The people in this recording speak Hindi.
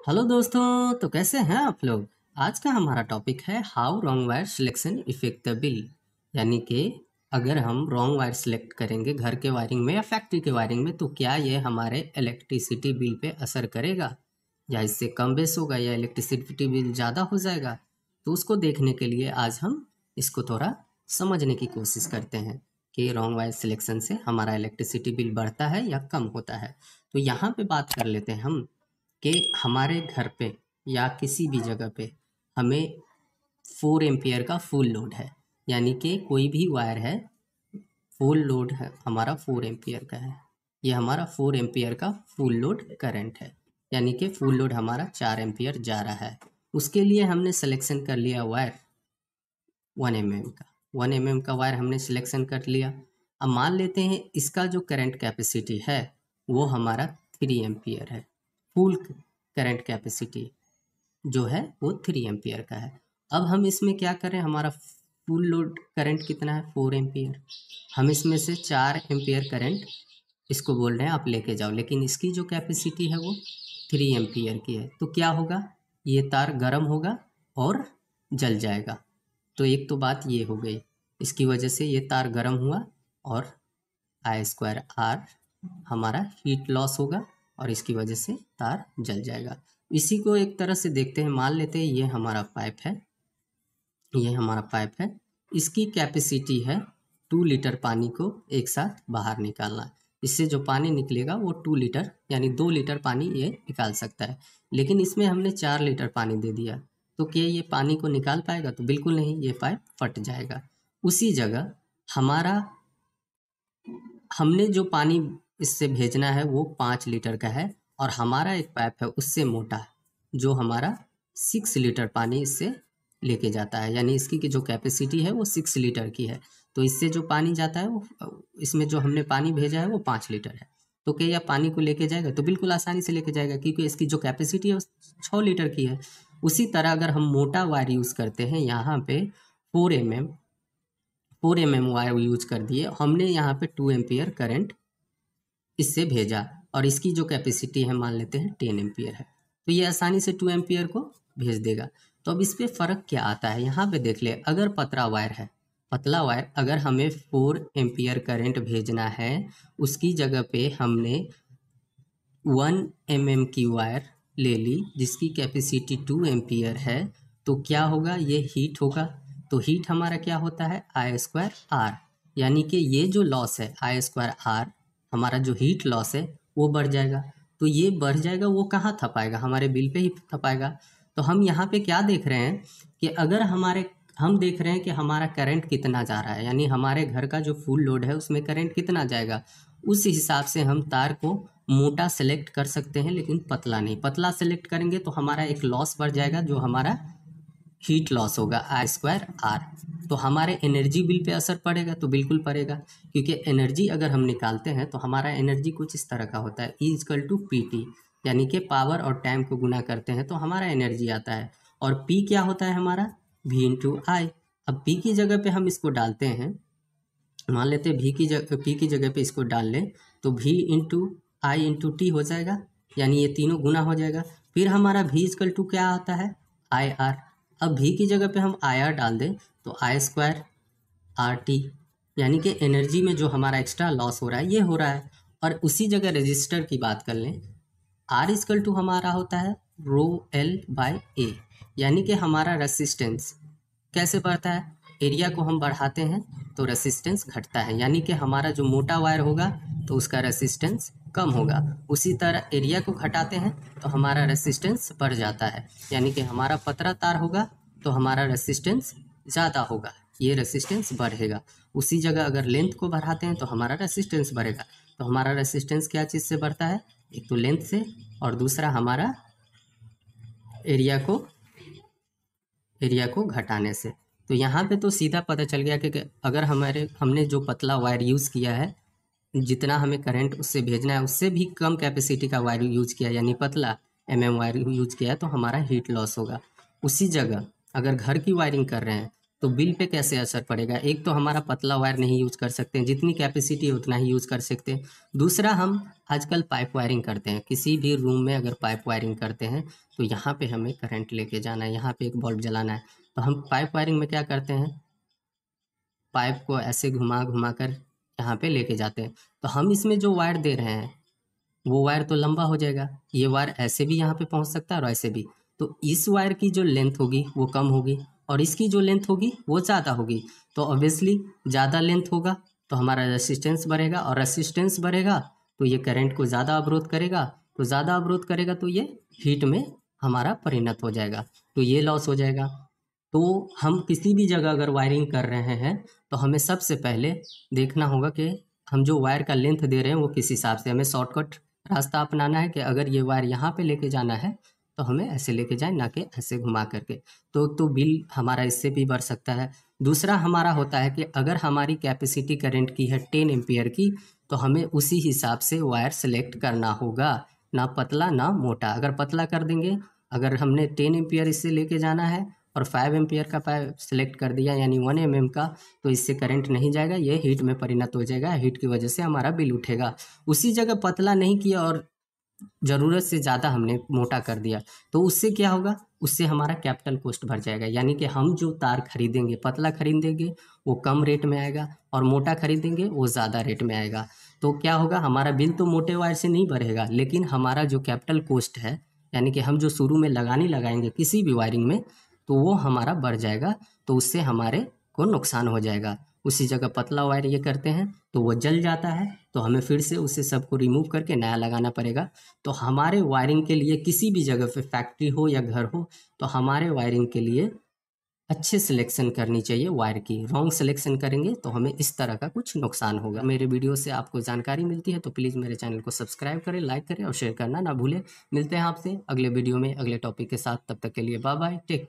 हेलो दोस्तों, तो कैसे हैं आप लोग। आज का हमारा टॉपिक है how wrong wire selection effect the bill. यानी कि अगर हम रॉन्ग वायर सिलेक्ट करेंगे घर के वायरिंग में या फैक्ट्री के वायरिंग में तो क्या ये हमारे इलेक्ट्रिसिटी बिल पे असर करेगा, या इससे कम बेस होगा या इलेक्ट्रिसिटी बिल ज़्यादा हो जाएगा। तो उसको देखने के लिए आज हम इसको थोड़ा समझने की कोशिश करते हैं कि रॉन्ग वायर सिलेक्शन से हमारा इलेक्ट्रिसिटी बिल बढ़ता है या कम होता है। तो यहाँ पे बात कर लेते हैं हम कि हमारे घर पे या किसी भी जगह पे हमें 4 एम्पियर का फुल लोड है। यानी कि कोई भी वायर है, फुल लोड है हमारा 4 एम्पियर का है। ये हमारा 4 एम्पियर का फुल लोड करंट है। यानी कि फुल लोड हमारा 4 एम्पियर जा रहा है। उसके लिए हमने सिलेक्शन कर लिया वायर 1 mm का। 1 mm का वायर हमने सिलेक्शन कर लिया। अब मान लेते हैं इसका जो करंट कैपेसिटी है वो हमारा 3 एम्पियर है। फुल करंट कैपेसिटी जो है वो 3 एम्पियर का है। अब हम इसमें क्या करें, हमारा फुल लोड करंट कितना है 4 एम्पियर। हम इसमें से 4 एम्पियर करंट इसको बोल रहे हैं आप लेके जाओ, लेकिन इसकी जो कैपेसिटी है वो 3 एम्पियर की है। तो क्या होगा, ये तार गर्म होगा और जल जाएगा। तो एक तो बात ये हो गई, इसकी वजह से ये तार गर्म हुआ और I²R हमारा हीट लॉस होगा और इसकी वजह से तार जल जाएगा। इसी को एक तरह से देखते हैं, मान लेते हैं ये हमारा पाइप है, ये हमारा पाइप है, इसकी कैपेसिटी है 2 लीटर पानी को एक साथ बाहर निकालना। इससे जो पानी निकलेगा वो 2 लीटर यानी 2 लीटर पानी ये निकाल सकता है। लेकिन इसमें हमने 4 लीटर पानी दे दिया, तो क्या ये पानी को निकाल पाएगा? तो बिल्कुल नहीं, ये पाइप फट जाएगा। उसी जगह हमारा हमने जो पानी इससे भेजना है वो 5 लीटर का है और हमारा एक पाइप है उससे मोटा जो हमारा 6 लीटर पानी इससे लेके जाता है। यानी इसकी की जो कैपेसिटी है वो 6 लीटर की है। तो इससे जो पानी जाता है वो, इसमें जो हमने पानी भेजा है वो 5 लीटर है। तो क्या यह पानी को लेके जाएगा? तो बिल्कुल आसानी से लेके जाएगा, क्योंकि इसकी जो कैपेसिटी है वो 6 लीटर की है। उसी तरह अगर हम मोटा वायर यूज़ करते हैं, यहाँ पे 4 mm वायर यूज कर दिए हमने, यहाँ पे 2 एम्पियर करंट इससे भेजा और इसकी जो कैपेसिटी है मान लेते हैं 10 एम्पियर है, तो ये आसानी से 2 एम्पियर को भेज देगा। तो अब इस पर फ़र्क क्या आता है, यहाँ पे देख ले। अगर पतला वायर है, पतला वायर अगर हमें 4 एम्पियर करंट भेजना है, उसकी जगह पे हमने 1 mm की वायर ले ली जिसकी कैपेसिटी 2 एम्पियर है, तो क्या होगा, ये हीट होगा। तो हीट हमारा क्या होता है I²R। यानी कि ये जो लॉस है I²R, हमारा जो हीट लॉस है वो बढ़ जाएगा। तो ये बढ़ जाएगा, वो कहाँ थपाएगा, हमारे बिल पे ही थपाएगा। तो हम यहाँ पे क्या देख रहे हैं कि अगर हम देख रहे हैं कि हमारा करंट कितना जा रहा है, यानी हमारे घर का जो फुल लोड है उसमें करंट कितना जाएगा, उस हिसाब से हम तार को मोटा सेलेक्ट कर सकते हैं, लेकिन पतला नहीं। पतला सेलेक्ट करेंगे तो हमारा एक लॉस बढ़ जाएगा जो हमारा हीट लॉस होगा I²R। तो हमारे एनर्जी बिल पे असर पड़ेगा? तो बिल्कुल पड़ेगा, क्योंकि एनर्जी अगर हम निकालते हैं तो हमारा एनर्जी कुछ इस तरह का होता है E=PT, यानी कि पावर और टाइम को गुना करते हैं तो हमारा एनर्जी आता है। और P क्या होता है हमारा V/I। अब P की जगह पे हम इसको डालते हैं, मान लेते हैं P की जगह पे इसको डाल लें तो V/I/T हो जाएगा, यानी ये तीनों गुना हो जाएगा। फिर हमारा V क्या होता है IR। अब V की जगह पे हम IR डाल दें तो I²RT, यानी कि एनर्जी में जो हमारा एक्स्ट्रा लॉस हो रहा है ये हो रहा है। और उसी जगह रजिस्टर की बात कर लें, R हमारा होता है ρL/A, यानी कि हमारा रेसिस्टेंस कैसे बढ़ता है, एरिया को हम बढ़ाते हैं तो रेसिस्टेंस घटता है। यानी कि हमारा जो मोटा वायर होगा तो उसका रेसिस्टेंस कम होगा, उसी तरह एरिया को घटाते हैं तो हमारा रेसिस्टेंस बढ़ जाता है। यानी कि हमारा पतला तार होगा तो हमारा रेसिस्टेंस ज़्यादा होगा, ये रेसिस्टेंस बढ़ेगा। उसी जगह अगर लेंथ को बढ़ाते हैं तो हमारा रेसिस्टेंस बढ़ेगा। तो हमारा रेसिस्टेंस क्या चीज़ से बढ़ता है, एक तो लेंथ से और दूसरा हमारा एरिया को घटाने से। तो यहाँ पे तो सीधा पता चल गया कि अगर हमने जो पतला वायर यूज़ किया है, जितना हमें करंट उससे भेजना है उससे भी कम कैपेसिटी का वायर यूज किया, यानी पतला वायर यूज किया है, तो हमारा हीट लॉस होगा। उसी जगह अगर घर की वायरिंग कर रहे हैं तो बिल पे कैसे असर पड़ेगा? एक तो हमारा पतला वायर नहीं यूज़ कर सकते हैं, जितनी कैपेसिटी है उतना ही यूज़ कर सकते हैं। दूसरा, हम आजकल पाइप वायरिंग करते हैं, किसी भी रूम में अगर पाइप वायरिंग करते हैं तो यहाँ पे हमें करंट लेके जाना है, यहाँ पे एक बल्ब जलाना है। तो हम पाइप वायरिंग में क्या करते हैं, पाइप को ऐसे घुमा घुमा कर यहाँ पे लेके जाते हैं। तो हम इसमें जो वायर दे रहे हैं वो वायर तो लंबा हो जाएगा, ये वायर ऐसे भी यहाँ पे पहुँच सकता है और ऐसे भी। तो इस वायर की जो लेंथ होगी वो कम होगी और इसकी जो लेंथ होगी वो ज़्यादा होगी। तो ऑब्वियसली ज़्यादा लेंथ होगा तो हमारा रेसिस्टेंस बढ़ेगा, और रेसिस्टेंस बढ़ेगा तो ये करंट को ज़्यादा अवरोध करेगा, तो ज़्यादा अवरोध करेगा तो ये हीट में हमारा परिणत हो जाएगा, तो ये लॉस हो जाएगा। तो हम किसी भी जगह अगर वायरिंग कर रहे हैं तो हमें सबसे पहले देखना होगा कि हम जो वायर का लेंथ दे रहे हैं वो किस हिसाब से, हमें शॉर्टकट रास्ता अपनाना है कि अगर ये वायर यहाँ पे लेके जाना है तो हमें ऐसे लेके जाए, ना कि ऐसे घुमा करके। तो बिल हमारा इससे भी बढ़ सकता है। दूसरा हमारा होता है कि अगर हमारी कैपेसिटी करंट की है 10 एम्पियर की, तो हमें उसी हिसाब से वायर सेलेक्ट करना होगा, ना पतला ना मोटा। अगर पतला कर देंगे, अगर हमने 10 एम्पियर इससे लेके जाना है और 5 एम्पियर का पाइप सेलेक्ट कर दिया यानी 1 mm का, तो इससे करंट नहीं जाएगा, ये हीट में परिणत हो जाएगा, हीट की वजह से हमारा बिल उठेगा। उसी जगह पतला नहीं किया और ज़रूरत से ज़्यादा हमने मोटा कर दिया, तो उससे क्या होगा, उससे हमारा कैपिटल कॉस्ट बढ़ जाएगा। यानी कि हम जो तार खरीदेंगे, पतला खरीदेंगे वो कम रेट में आएगा और मोटा खरीदेंगे वो ज़्यादा रेट में आएगा। तो क्या होगा, हमारा बिल तो मोटे वायर से नहीं बढ़ेगा, लेकिन हमारा जो कैपिटल कॉस्ट है, यानी कि हम जो शुरू में लगाएंगे किसी भी वायरिंग में, तो वो हमारा बढ़ जाएगा, तो उससे हमारे को नुकसान हो जाएगा। उसी जगह पतला वायर ये करते हैं तो वो जल जाता है, तो हमें फिर से उससे सबको रिमूव करके नया लगाना पड़ेगा। तो हमारे वायरिंग के लिए किसी भी जगह पे, फैक्ट्री हो या घर हो, तो हमारे वायरिंग के लिए अच्छे सिलेक्शन करनी चाहिए वायर की। रॉन्ग सिलेक्शन करेंगे तो हमें इस तरह का कुछ नुकसान होगा। मेरे वीडियो से आपको जानकारी मिलती है तो प्लीज़ मेरे चैनल को सब्सक्राइब करें, लाइक करें और शेयर करना ना भूलें। मिलते हैं आपसे अगले वीडियो में अगले टॉपिक के साथ, तब तक के लिए बाय बाय, टेक।